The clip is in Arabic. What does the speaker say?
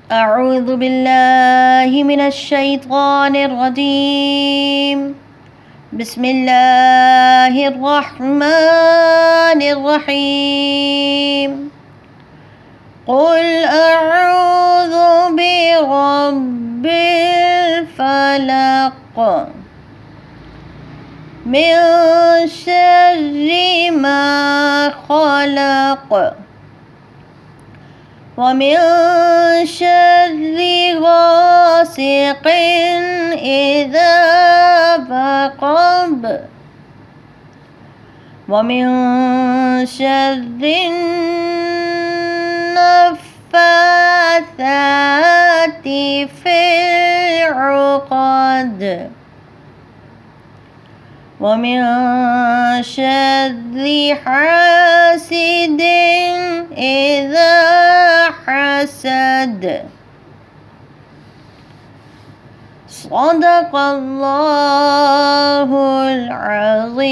أعوذ بالله من الشيطان الرجيم. بسم الله الرحمن الرحيم. قل أعوذ برب الفلق من شر ما خلق ومن شر غاسق إذا وقب ومن شر النفاثات في العقد ومن شر حاسد إذا حسد. صدق الله العظيم.